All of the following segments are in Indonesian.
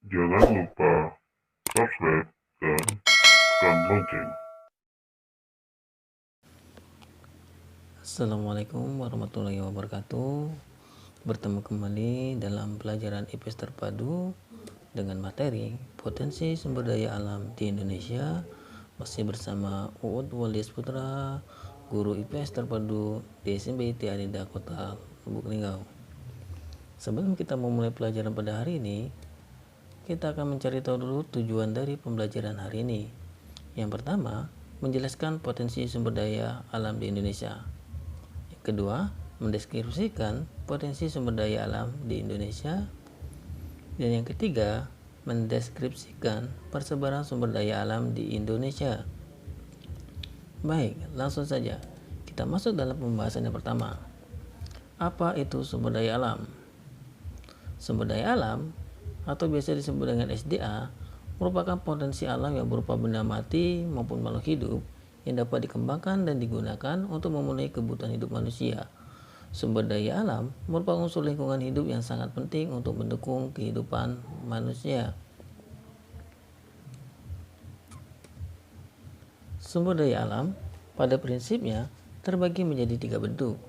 Jangan lupa subscribe dan tekan lonceng. Assalamualaikum warahmatullahi wabarakatuh. Bertemu kembali dalam pelajaran IPS terpadu dengan materi potensi sumber daya alam di Indonesia. Masih bersama Uud Walis Putra, guru IPS terpadu di SMP Tianida Kota Lubuk Linggau. Sebelum kita memulai pelajaran pada hari ini, kita akan mencari tahu dulu tujuan dari pembelajaran hari ini. Yang pertama, menjelaskan potensi sumber daya alam di Indonesia. Yang kedua, mendeskripsikan potensi sumber daya alam di Indonesia. Dan yang ketiga, mendeskripsikan persebaran sumber daya alam di Indonesia. Baik, langsung saja kita masuk dalam pembahasan yang pertama. Apa itu sumber daya alam? Sumber daya alam atau biasa disebut dengan SDA merupakan potensi alam yang berupa benda mati maupun makhluk hidup yang dapat dikembangkan dan digunakan untuk memenuhi kebutuhan hidup manusia. Sumber daya alam merupakan unsur lingkungan hidup yang sangat penting untuk mendukung kehidupan manusia. Sumber daya alam pada prinsipnya terbagi menjadi 3 bentuk.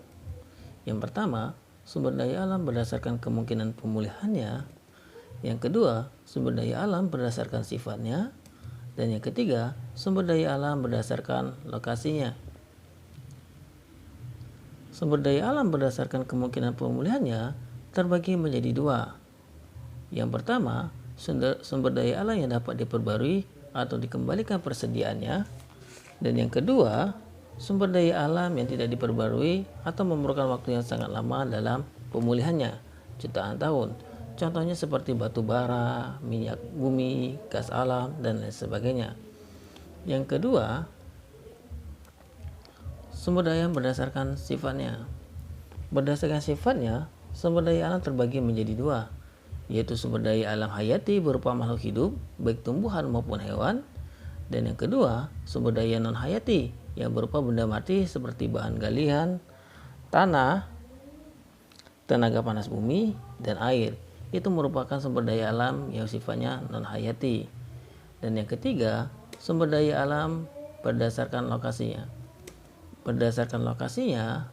Yang pertama, sumber daya alam berdasarkan kemungkinan pemulihannya. Yang kedua, sumber daya alam berdasarkan sifatnya. Dan yang ketiga, sumber daya alam berdasarkan lokasinya. Sumber daya alam berdasarkan kemungkinan pemulihannya terbagi menjadi 2. Yang pertama, sumber daya alam yang dapat diperbarui atau dikembalikan persediaannya. Dan yang kedua, sumber daya alam yang tidak diperbarui atau memerlukan waktu yang sangat lama dalam pemulihannya, jutaan tahun. Contohnya seperti batu bara, minyak bumi, gas alam, dan lain sebagainya. Yang kedua, sumber daya berdasarkan sifatnya. Berdasarkan sifatnya, sumber daya alam terbagi menjadi 2, yaitu sumber daya alam hayati berupa makhluk hidup, baik tumbuhan maupun hewan. Dan yang kedua, sumber daya non hayati yang berupa benda mati seperti bahan galian, tanah, tenaga panas bumi, dan air. Itu merupakan sumber daya alam yang sifatnya non hayati. Dan yang ketiga, sumber daya alam berdasarkan lokasinya. Berdasarkan lokasinya,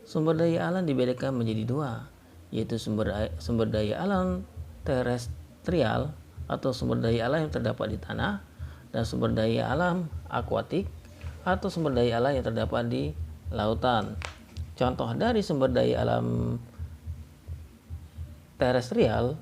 sumber daya alam dibedakan menjadi 2, yaitu sumber daya alam terestrial atau sumber daya alam yang terdapat di tanah, dan sumber daya alam akuatik atau sumber daya alam yang terdapat di lautan. Contoh dari sumber daya alam terestrial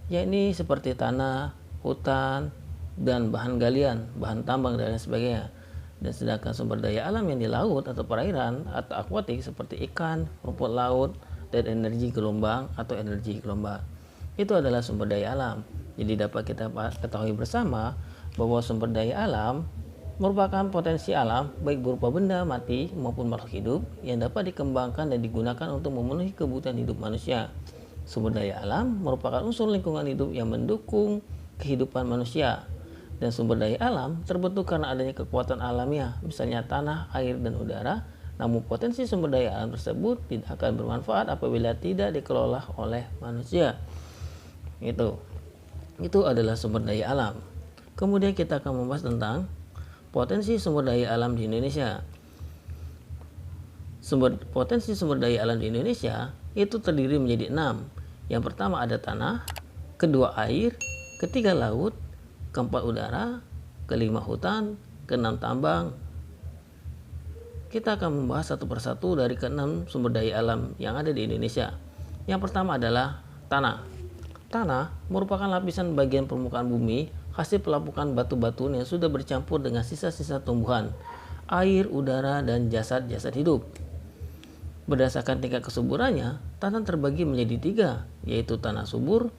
yakni seperti tanah, hutan, dan bahan galian, bahan tambang, dan lain sebagainya. Dan sedangkan sumber daya alam yang di laut atau perairan atau akuatik seperti ikan, rumput laut, dan energi gelombang atau energi gelombang, itu adalah sumber daya alam. Jadi dapat kita ketahui bersama bahwa sumber daya alam merupakan potensi alam baik berupa benda mati maupun makhluk hidup yang dapat dikembangkan dan digunakan untuk memenuhi kebutuhan hidup manusia. Sumber daya alam merupakan unsur lingkungan hidup yang mendukung kehidupan manusia. Dan sumber daya alam terbentuk karena adanya kekuatan alamiah, misalnya tanah, air, dan udara. Namun potensi sumber daya alam tersebut tidak akan bermanfaat apabila tidak dikelola oleh manusia. Itu adalah sumber daya alam. Kemudian kita akan membahas tentang potensi sumber daya alam di Indonesia. Potensi sumber daya alam di Indonesia itu terdiri menjadi 6. Yang pertama ada tanah, kedua air, ketiga laut, keempat udara, kelima hutan, keenam tambang. Kita akan membahas satu persatu dari keenam sumber daya alam yang ada di Indonesia. Yang pertama adalah tanah. Tanah merupakan lapisan bagian permukaan bumi hasil pelapukan batu-batu yang sudah bercampur dengan sisa-sisa tumbuhan, air, udara, dan jasad-jasad hidup. Berdasarkan tingkat kesuburannya, tanah terbagi menjadi 3, yaitu tanah subur,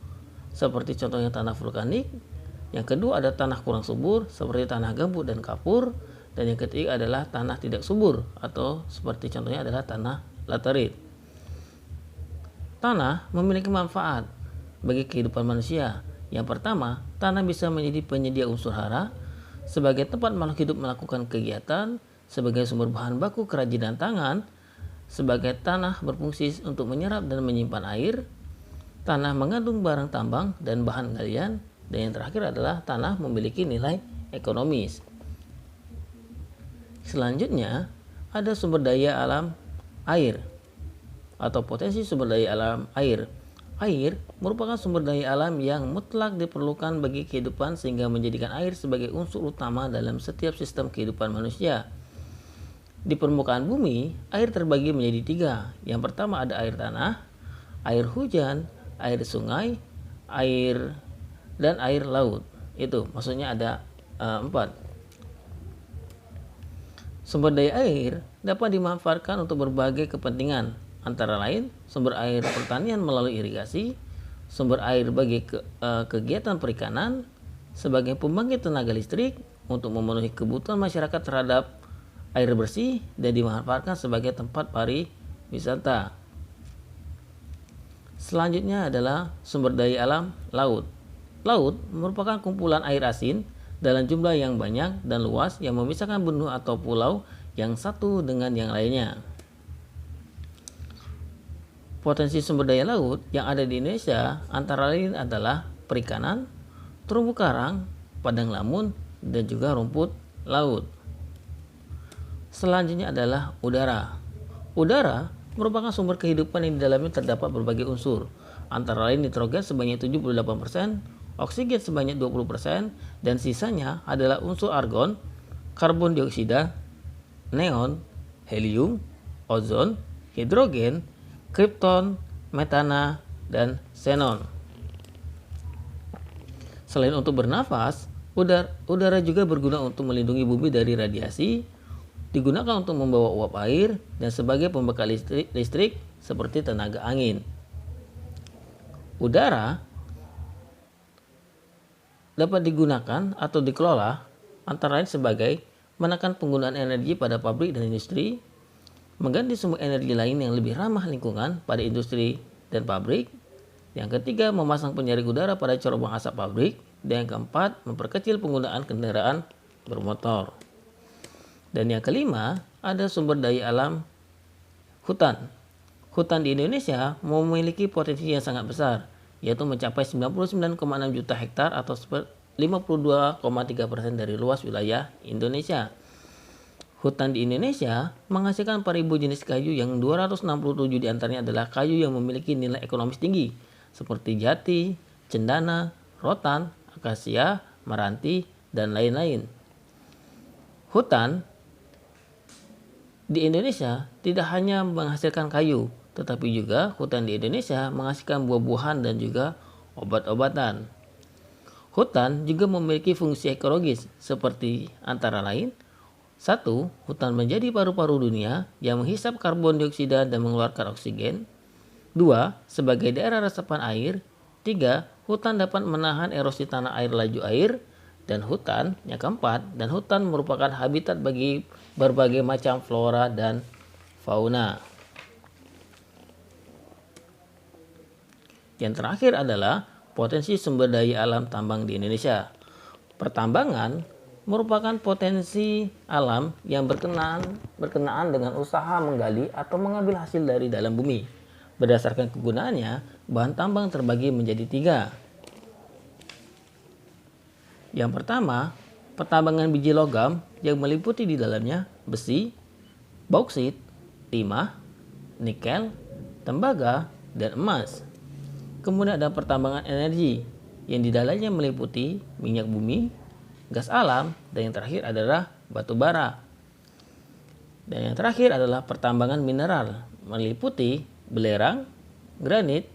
seperti contohnya tanah vulkanik. Yang kedua ada tanah kurang subur, seperti tanah gambut dan kapur. Dan yang ketiga adalah tanah tidak subur, atau seperti contohnya adalah tanah laterit. Tanah memiliki manfaat bagi kehidupan manusia. Yang pertama, tanah bisa menjadi penyedia unsur hara, sebagai tempat makhluk hidup melakukan kegiatan, sebagai sumber bahan baku kerajinan tangan, sebagai tanah berfungsi untuk menyerap dan menyimpan air. Tanah mengandung barang tambang dan bahan galian, Dan yang terakhir adalah tanah memiliki nilai ekonomis. Selanjutnya ada sumber daya alam air atau potensi sumber daya alam air. Air merupakan sumber daya alam yang mutlak diperlukan bagi kehidupan sehingga menjadikan air sebagai unsur utama dalam setiap sistem kehidupan manusia. Di permukaan bumi, air terbagi menjadi 3. Yang pertama ada air tanah, air hujan, air sungai, air dan air laut. Itu maksudnya ada 4. Sumber daya air dapat dimanfaatkan untuk berbagai kepentingan, antara lain sumber air pertanian melalui irigasi, sumber air bagi kegiatan perikanan, sebagai pembangkit tenaga listrik untuk memenuhi kebutuhan masyarakat terhadap air bersih, dan dimanfaatkan sebagai tempat pariwisata. Selanjutnya adalah sumber daya alam laut. Laut merupakan kumpulan air asin dalam jumlah yang banyak dan luas yang memisahkan benua atau pulau yang satu dengan yang lainnya. Potensi sumber daya laut yang ada di Indonesia antara lain adalah perikanan, terumbu karang, padang lamun, dan juga rumput laut. Selanjutnya adalah udara. Udara merupakan sumber kehidupan yang di dalamnya terdapat berbagai unsur, antara lain nitrogen sebanyak 78%, oksigen sebanyak 20%, dan sisanya adalah unsur argon, karbon dioksida, neon, helium, ozon, hidrogen, kripton, metana, dan xenon. Selain untuk bernafas, udara juga berguna untuk melindungi bumi dari radiasi, digunakan untuk membawa uap air, dan sebagai pembekal listrik seperti tenaga angin. Udara dapat digunakan atau dikelola antara lain sebagai menekan penggunaan energi pada pabrik dan industri, mengganti sumber energi lain yang lebih ramah lingkungan pada industri dan pabrik. Yang ketiga, memasang penyaring udara pada corong asap pabrik. Dan yang keempat, memperkecil penggunaan kendaraan bermotor. Dan yang kelima, ada sumber daya alam hutan. Hutan di Indonesia memiliki potensi yang sangat besar, yaitu mencapai 99,6 juta hektar atau 52,3% dari luas wilayah Indonesia. Hutan di Indonesia menghasilkan 4.000 jenis kayu yang 267 diantaranya adalah kayu yang memiliki nilai ekonomis tinggi, seperti jati, cendana, rotan, akasia, meranti, dan lain-lain. Hutan di Indonesia tidak hanya menghasilkan kayu, tetapi juga hutan di Indonesia menghasilkan buah-buahan dan juga obat-obatan. Hutan juga memiliki fungsi ekologis seperti antara lain: 1. Hutan menjadi paru-paru dunia yang menghisap karbon dioksida dan mengeluarkan oksigen. 2. Sebagai daerah resapan air. 3. Hutan dapat menahan erosi tanah air laju air. Dan hutan, yang keempat, dan hutan merupakan habitat bagi berbagai macam flora dan fauna. Yang terakhir adalah potensi sumber daya alam tambang di Indonesia. Pertambangan merupakan potensi alam yang berkenaan dengan usaha menggali atau mengambil hasil dari dalam bumi. Berdasarkan kegunaannya, bahan tambang terbagi menjadi 3. Yang pertama, pertambangan biji logam yang meliputi di dalamnya besi, bauksit, timah, nikel, tembaga, dan emas. Kemudian ada pertambangan energi yang di dalamnya meliputi minyak bumi, gas alam, dan yang terakhir adalah batu bara. Dan yang terakhir adalah pertambangan mineral meliputi belerang, granit,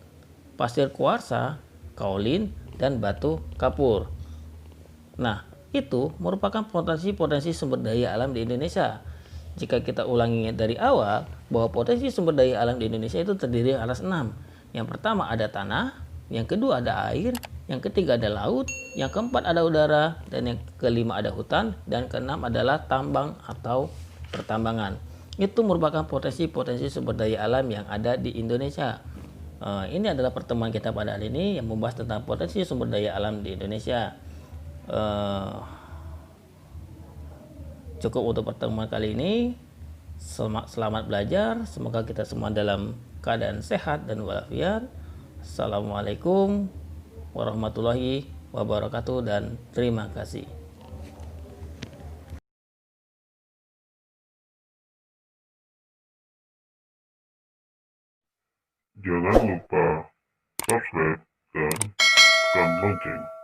pasir kuarsa, kaolin, dan batu kapur. Nah, itu merupakan potensi-potensi sumber daya alam di Indonesia. Jika kita ulangi dari awal, bahwa potensi sumber daya alam di Indonesia itu terdiri atas 6. Yang pertama ada tanah, yang kedua ada air, yang ketiga ada laut, yang keempat ada udara, dan yang kelima ada hutan, dan keenam adalah tambang atau pertambangan. Itu merupakan potensi-potensi sumber daya alam yang ada di Indonesia. Ini adalah pertemuan kita pada hari ini yang membahas tentang potensi sumber daya alam di Indonesia. Cukup untuk pertemuan kali ini. Selamat belajar. Semoga kita semua dalam keadaan sehat dan walafiat. Assalamualaikum warahmatullahi wabarakatuh. wabarakatuh dan terima kasih. Jangan lupa subscribe dan tekan lonceng.